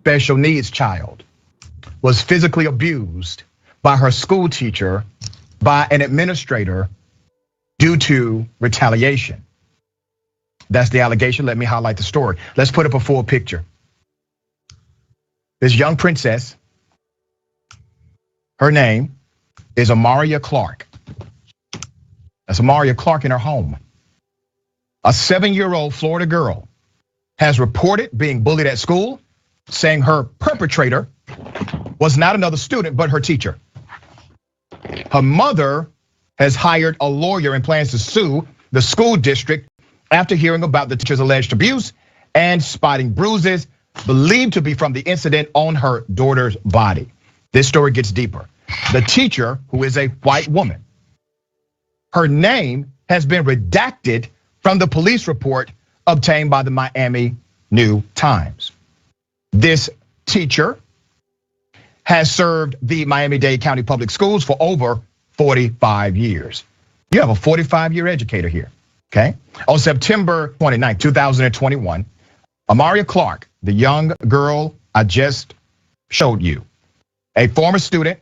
special needs child was physically abused by her school teacher, by an administrator, due to retaliation. That's the allegation. Let me highlight the story. Let's put up a full picture. This young princess, her name is Amaria Clark. That's Amaria Clark in her home. A 7-year-old Florida girl has reported being bullied at school, saying her perpetrator was not another student, but her teacher. Her mother has hired a lawyer and plans to sue the school district after hearing about the teacher's alleged abuse and spotting bruises believed to be from the incident on her daughter's body. This story gets deeper. The teacher, who is a white woman, her name has been redacted from the police report obtained by the Miami New Times. This teacher has served the Miami-Dade County Public Schools for over 45 years. You have a 45-year educator here, okay? On September 29, 2021, Amaria Clark, the young girl I just showed you, a former student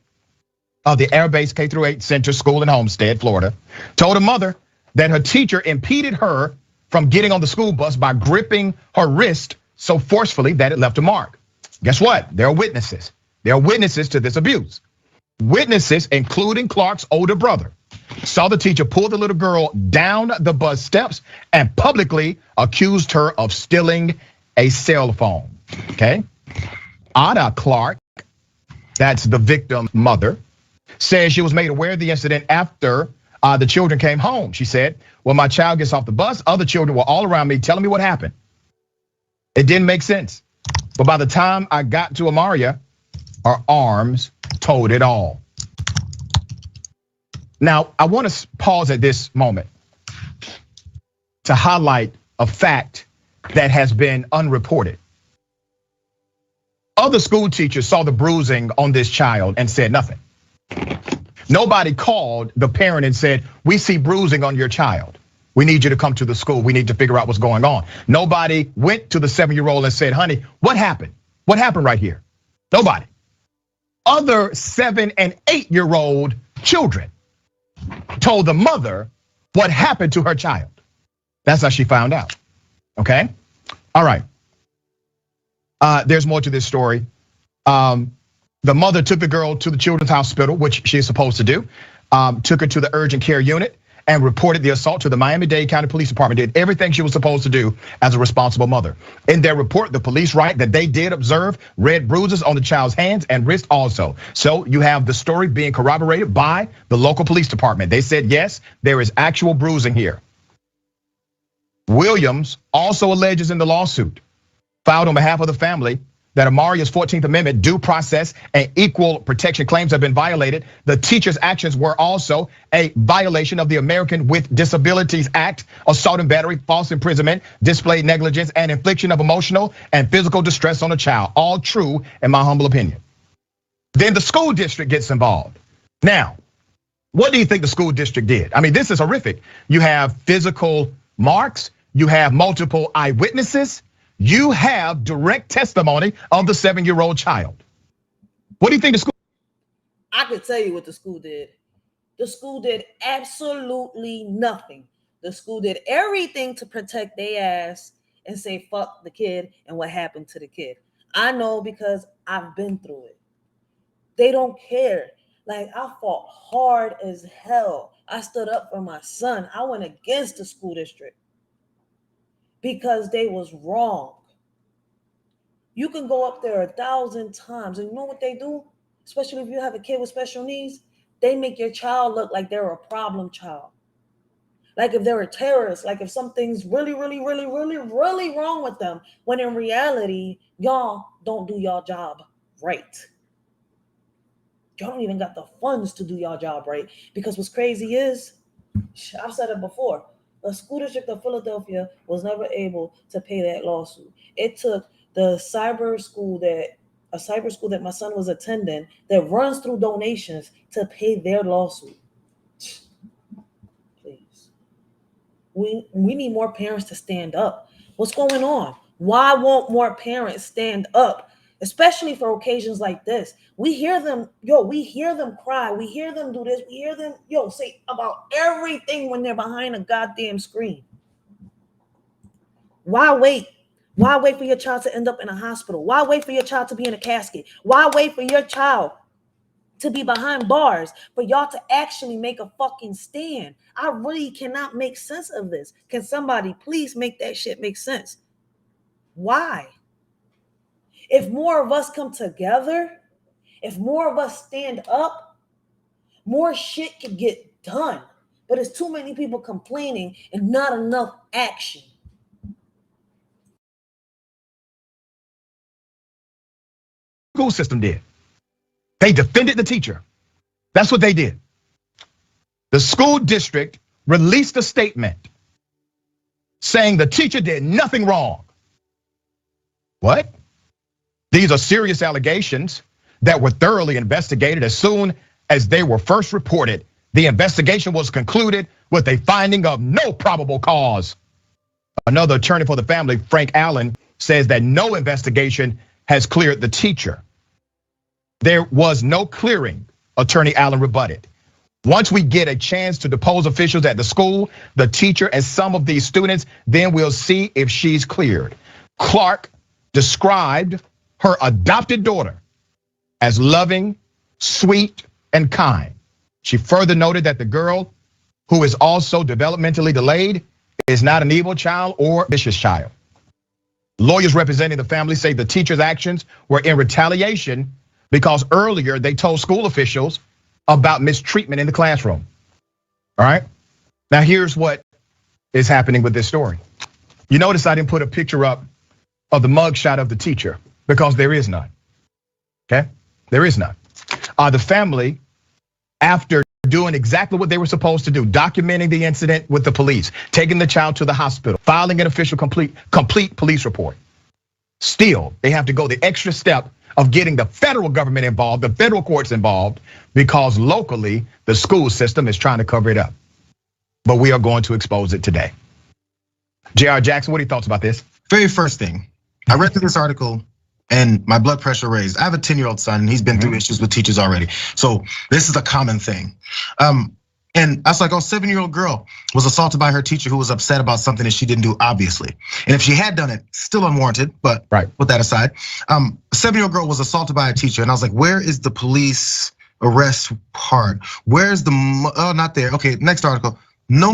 of the Air Base K-8 Center School in Homestead, Florida, told her mother that her teacher impeded her from getting on the school bus by gripping her wrist so forcefully that it left a mark. Guess what? There are witnesses. There are witnesses to this abuse. Witnesses, including Clark's older brother, saw the teacher pull the little girl down the bus steps and publicly accused her of stealing a cell phone, okay? Ada Clark, that's the victim's mother, says she was made aware of the incident after the children came home. She said, when my child gets off the bus, other children were all around me telling me what happened. It didn't make sense. But by the time I got to Amaria, her arms told it all. Now, I want to pause at this moment to highlight a fact that has been unreported. Other school teachers saw the bruising on this child and said nothing. Nobody called the parent and said, we see bruising on your child. We need you to come to the school. We need to figure out what's going on. Nobody went to the 7-year-old and said, honey, what happened? What happened right here? Nobody. Other 7 and 8-year-old children told the mother what happened to her child. That's how she found out, okay? All right, there's more to this story. The mother took the girl to the children's hospital, which she is supposed to do, took her to the urgent care unit and reported the assault to the Miami-Dade County Police Department, did everything she was supposed to do as a responsible mother. In their report, the police write that they did observe red bruises on the child's hands and wrist also. So you have the story being corroborated by the local police department. They said, yes, there is actual bruising here. Williams also alleges in the lawsuit filed on behalf of the family that Amaria's 14th Amendment due process and equal protection claims have been violated. The teacher's actions were also a violation of the American with Disabilities Act, assault and battery, false imprisonment, displayed negligence, and infliction of emotional and physical distress on a child. All true in my humble opinion. Then the school district gets involved. Now, what do you think the school district did? I mean, this is horrific. You have physical marks, you have multiple eyewitnesses, you have direct testimony of the 7-year-old child. What do you think the school? I could tell you what the school did. The school did absolutely nothing. The school did everything to protect their ass and say, fuck the kid and what happened to the kid. I know because I've been through it. They don't care. Like, I fought hard as hell. I stood up for my son. I went against the school district because they was wrong. You can go up there 1,000 times, and you know what they do? Especially if you have a kid with special needs, they make your child look like they're a problem child. Like if they're a terrorist, like if something's really, really, really, really, really wrong with them, when in reality, y'all don't do y'all job right. Y'all don't even got the funds to do y'all job right. Because what's crazy is, I've said it before, the school district of Philadelphia was never able to pay that lawsuit. It took the cyber school that my son was attending that runs through donations to pay their lawsuit. Please. We need more parents to stand up. What's going on? Why won't more parents stand up especially for occasions like this. We hear them, we hear them cry. We hear them do this. We hear them, say about everything when they're behind a goddamn screen. Why wait? Why wait for your child to end up in a hospital? Why wait for your child to be in a casket? Why wait for your child to be behind bars for y'all to actually make a fucking stand? I really cannot make sense of this. Can somebody please make that shit make sense? Why? If more of us come together, if more of us stand up, more shit can get done. But it's too many people complaining and not enough action. School system did. They defended the teacher. That's what they did. The school district released a statement saying the teacher did nothing wrong. What? These are serious allegations that were thoroughly investigated. As soon as they were first reported, the investigation was concluded with a finding of no probable cause. Another attorney for the family, Frank Allen, says that no investigation has cleared the teacher. There was no clearing, Attorney Allen rebutted. Once we get a chance to depose officials at the school, the teacher, and some of these students, then we'll see if she's cleared. Clark described her adopted daughter as loving, sweet, and kind. She further noted that the girl, who is also developmentally delayed, is not an evil child or vicious child. Lawyers representing the family say the teacher's actions were in retaliation because earlier they told school officials about mistreatment in the classroom. All right. Now here's what is happening with this story. You notice I didn't put a picture up of the mugshot of the teacher because there is none. Okay, there is none. The family, after doing exactly what they were supposed to do, documenting the incident with the police, taking the child to the hospital, filing an official complete police report. Still, they have to go the extra step of getting the federal government involved, the federal courts involved, because locally the school system is trying to cover it up. But we are going to expose it today. J.R. Jackson, what are your thoughts about this? Very first thing, I read through this article and my blood pressure raised. I have a 10-year-old son and he's been through issues with teachers already. So this is a common thing. And I was like, 7-year-old girl was assaulted by her teacher who was upset about something that she didn't do, obviously. And if she had done it, still unwarranted, but put that aside. A 7-year-old girl was assaulted by a teacher and I was like, where is the police arrest part? Where's the, not there. Okay, next article. No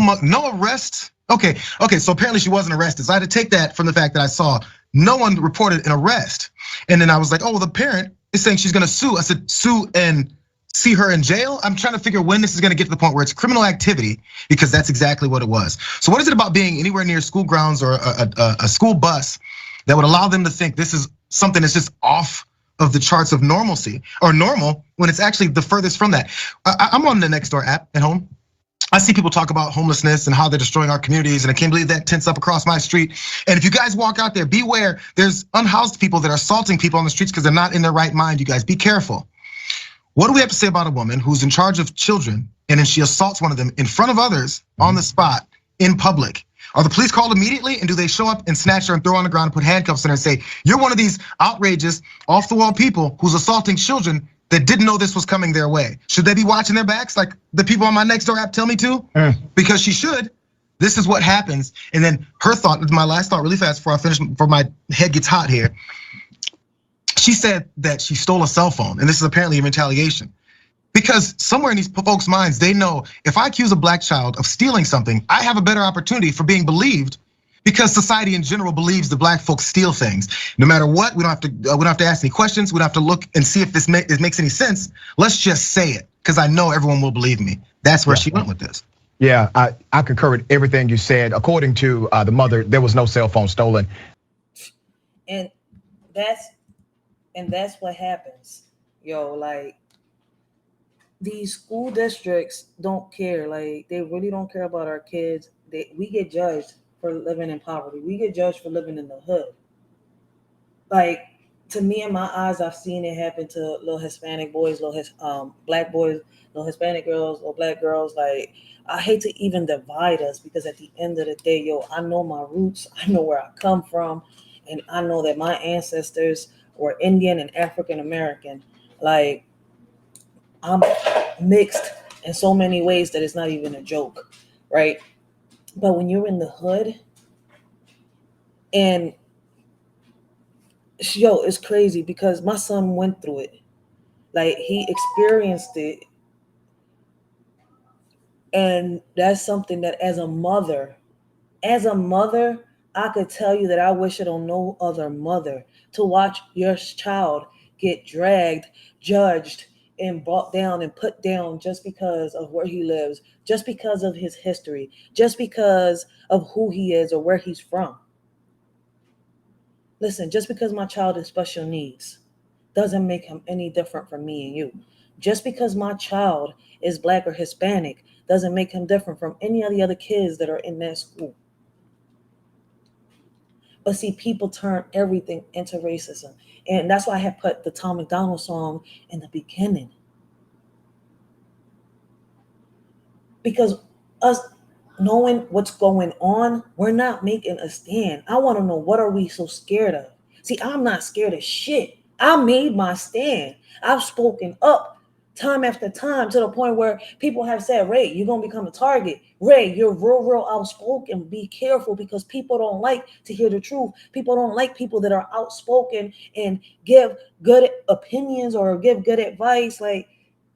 arrest. Okay, so apparently she wasn't arrested. So I had to take that from the fact that I saw no one reported an arrest. And then I was like, well, the parent is saying she's gonna sue. I said, sue and see her in jail? I'm trying to figure when this is gonna get to the point where it's criminal activity, because that's exactly what it was. So what is it about being anywhere near school grounds or a school bus that would allow them to think this is something that's just off of the charts of normalcy or normal when it's actually the furthest from that? I'm on the Nextdoor app at home. I see people talk about homelessness and how they're destroying our communities, and I can't believe that tents up across my street. And if you guys walk out there, beware, there's unhoused people that are assaulting people on the streets because they're not in their right mind, you guys, be careful. What do we have to say about a woman who's in charge of children and then she assaults one of them in front of others on the spot in public? Are the police called immediately, and do they show up and snatch her and throw her on the ground and put handcuffs on her and say, you're one of these outrageous, off the wall people who's assaulting children that didn't know this was coming their way? Should they be watching their backs like the people on my Nextdoor app tell me to? Because she should. This is what happens. And then her thought, my last thought really fast before I finish, before my head gets hot here. She said that she stole a cell phone, and this is apparently a retaliation. Because somewhere in these folks' minds, they know if I accuse a black child of stealing something, I have a better opportunity for being believed, because society in general believes the black folks steal things. No matter what, we don't have to ask any questions. We don't have to look and see if this makes any sense. Let's just say it, because I know everyone will believe me. That's where she went with this. Yeah, I concur with everything you said. According to the mother, there was no cell phone stolen. And that's what happens. Like, these school districts don't care. Like, they really don't care about our kids. We get judged for living in poverty. We get judged for living in the hood. Like, to me, in my eyes, I've seen it happen to little Hispanic boys, black boys, little Hispanic girls, or black girls. Like, I hate to even divide us, because at the end of the day, I know my roots. I know where I come from. And I know that my ancestors or Indian and African American. Like, I'm mixed in so many ways that it's not even a joke, right? But when you're in the hood, and yo, it's crazy because my son went through it. Like, he experienced it. And that's something that as a mother, I could tell you that I wish it on no other mother to watch your child get dragged, judged, and brought down and put down just because of where he lives, just because of his history, just because of who he is or where he's from. Listen, just because my child is special needs doesn't make him any different from me and you. Just because my child is Black or Hispanic doesn't make him different from any of the other kids that are in that school. But see, people turn everything into racism. And that's why I have put the Tom McDonald song in the beginning. Because us knowing what's going on, we're not making a stand. I want to know, what are we so scared of? See, I'm not scared of shit. I made my stand. I've spoken up time after time to the point where people have said, Ray, you're going to become a target. Ray, you're real outspoken. Be careful, because people don't like to hear the truth. People don't like people that are outspoken and give good opinions or give good advice. Like,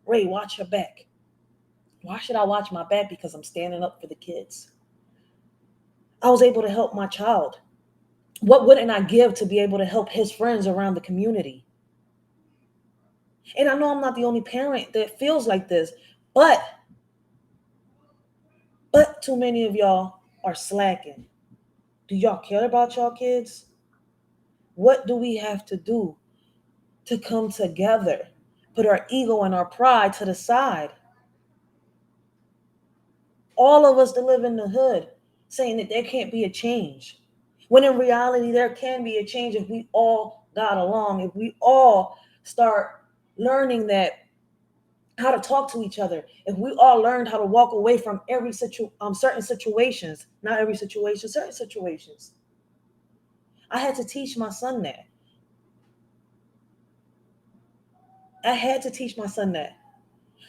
Ray, watch your back. Why should I watch my back? Because I'm standing up for the kids. I was able to help my child. What wouldn't I give to be able to help his friends around the community? And I know I'm not the only parent that feels like this, but too many of y'all are slacking. Do y'all care about y'all kids? What do we have to do to come together? Put our ego and our pride to the side. All of us that live in the hood saying that there can't be a change, when in reality there can be a change if we all got along, if we all start learning that how to talk to each other, if we all learned how to walk away from certain situations, not every situation, certain situations. I had to teach my son that.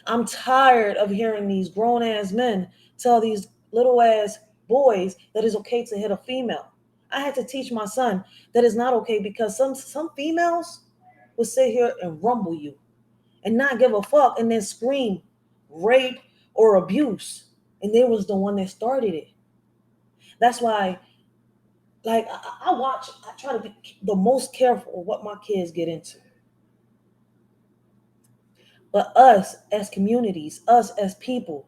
I'm tired of hearing these grown ass men tell these little ass boys that it's okay to hit a female. I had to teach my son that it's not okay, because some females will sit here and rumble you and not give a fuck and then scream rape or abuse. And they was the one that started it. That's why, like, I try to be the most careful of what my kids get into. But us as communities, us as people,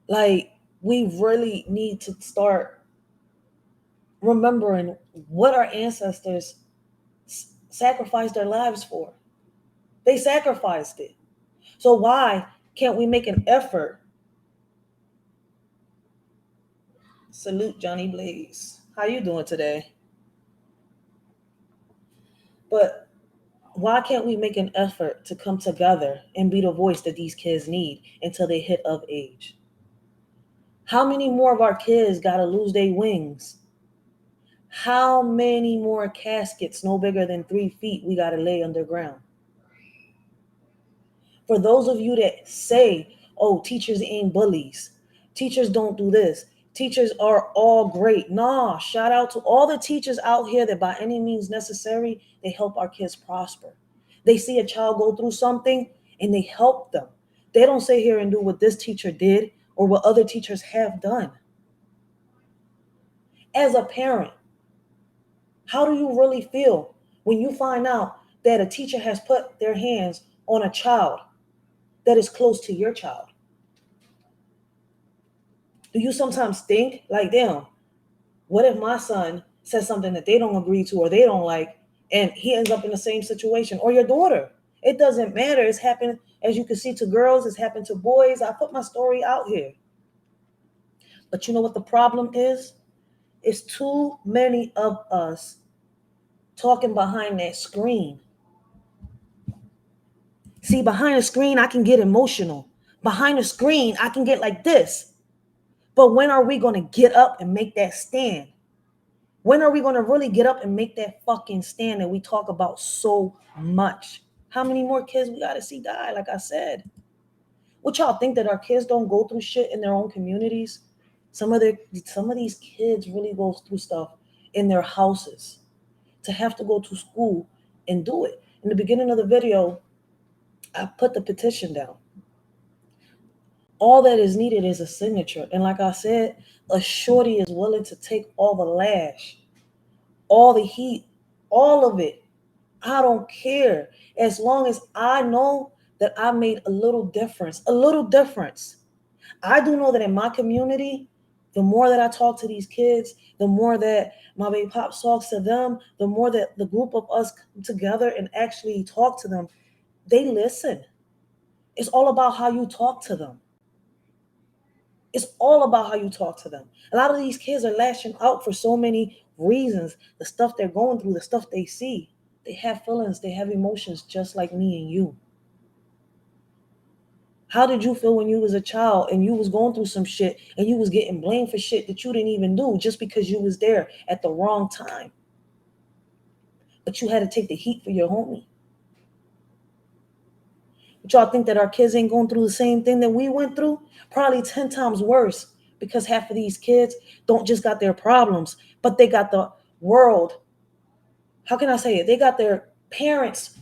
like, we really need to start remembering what our ancestors sacrificed their lives for. They sacrificed it. So why can't we make an effort? Salute, Johnny Blaze. How you doing today? But why can't we make an effort to come together and be the voice that these kids need until they hit of age? How many more of our kids got to lose their wings? How many more caskets no bigger than 3 feet we got to lay underground? For those of you that say, oh, teachers ain't bullies, teachers don't do this, teachers are all great. Nah, shout out to all the teachers out here that by any means necessary, they help our kids prosper. They see a child go through something and they help them. They don't sit here and do what this teacher did or what other teachers have done. As a parent, how do you really feel when you find out that a teacher has put their hands on a child that is close to your child? Do you sometimes think like, damn, what if my son says something that they don't agree to or they don't like, and he ends up in the same situation? Or your daughter? It doesn't matter. It's happened, as you can see, to girls. It's happened to boys. I put my story out here. But you know what the problem is? It's too many of us talking behind that screen. See, behind the screen, I can get emotional. Behind the screen, I can get like this. But when are we going to get up and make that stand? When are we going to really get up and make that fucking stand that we talk about so much? How many more kids we got to see die? Like I said, what y'all think, that our kids don't go through shit in their own communities? Some of these kids really go through stuff in their houses to have to go to school and do it. In the beginning of the video, I put the petition down. All that is needed is a signature. And like I said, a shorty is willing to take all the lash, all the heat, all of it. I don't care. As long as I know that I made a little difference, a little difference. I do know that in my community, the more that I talk to these kids, the more that my baby pops talks to them, the more that the group of us come together and actually talk to them, they listen. It's all about how you talk to them. It's all about how you talk to them. A lot of these kids are lashing out for so many reasons. The stuff they're going through, the stuff they see. They have feelings, they have emotions just like me and you. How did you feel when you was a child and you was going through some shit and you was getting blamed for shit that you didn't even do just because you was there at the wrong time? But you had to take the heat for your homie. But y'all think that our kids ain't going through the same thing that we went through? Probably 10 times worse, because half of these kids don't just got their problems, but they got the world. How can I say it? They got their parents'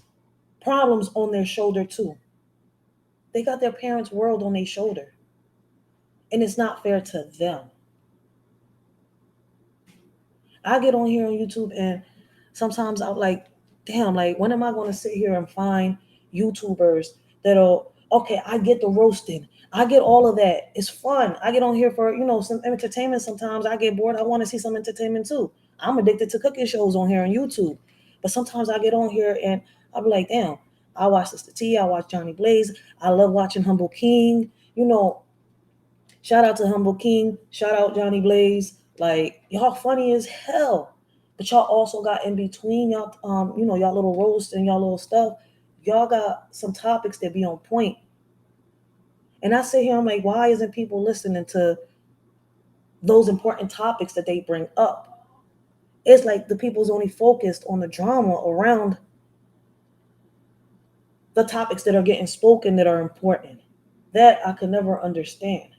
problems on their shoulder too. They got their parents' world on their shoulder. And it's not fair to them. I get on here on YouTube and sometimes I'm like, damn, like, when am I going to sit here and find YouTubers that'll, okay, I get the roasting. I get all of that. It's fun. I get on here for, some entertainment sometimes. I get bored. I want to see some entertainment too. I'm addicted to cooking shows on here on YouTube. But sometimes I get on here and I'll be like, damn, I watch Sister T. I watch Johnny Blaze. I love watching Humble King. Shout out to Humble King. Shout out Johnny Blaze. Like, y'all funny as hell. But y'all also got in between y'all, y'all little roast and y'all little stuff. Y'all got some topics that be on point. And I sit here, I'm like, why isn't people listening to those important topics that they bring up? It's like the people's only focused on the drama around the topics that are getting spoken that are important. That I could never understand.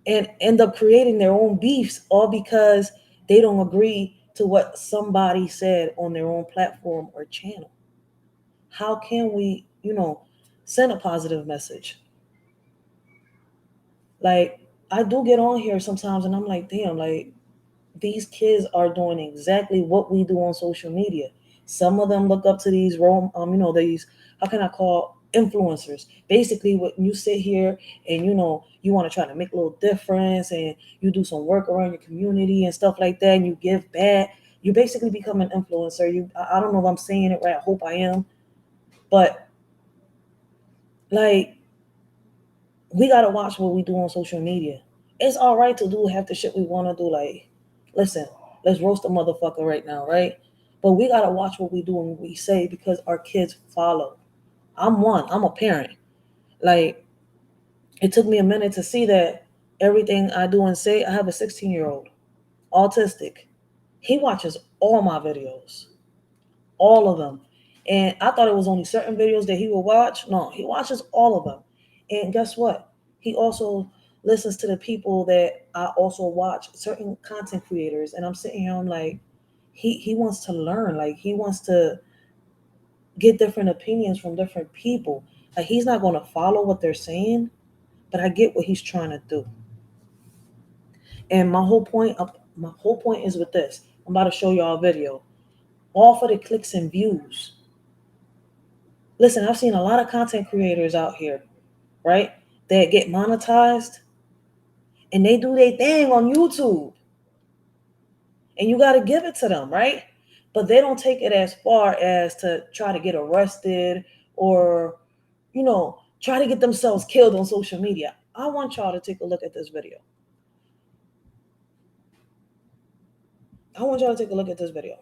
And end up creating their own beefs all because they don't agree to what somebody said on their own platform or channel. How can we, send a positive message? Like, I do get on here sometimes and I'm like, damn, like, these kids are doing exactly what we do on social media. Some of them look up to these these, how can I call, influencers. Basically, when you sit here and you want to try to make a little difference and you do some work around your community and stuff like that, and you give back, you basically become an influencer. I don't know if I'm saying it right. I hope I am. But like, we gotta watch what we do on social media. It's all right to do half the shit we want to do. Like, listen, let's roast a motherfucker right now, right? But we gotta watch what we do and what we say because our kids follow. I'm a parent. Like, it took me a minute to see that everything I do and say, I have a 16-year-old, autistic. He watches all my videos, all of them. And I thought it was only certain videos that he would watch. No, he watches all of them. And guess what? He also listens to the people that I also watch, certain content creators. And I'm sitting here, I'm like, he wants to learn. Like, he wants to get different opinions from different people. Like, he's not going to follow what they're saying, but I get what he's trying to do. And my whole point is with this. I'm about to show y'all a video. All for the clicks and views. Listen, I've seen a lot of content creators out here, right, that get monetized and they do their thing on YouTube. And you got to give it to them, right? But they don't take it as far as to try to get arrested or, try to get themselves killed on social media. I want y'all to take a look at this video. I want y'all to take a look at this video.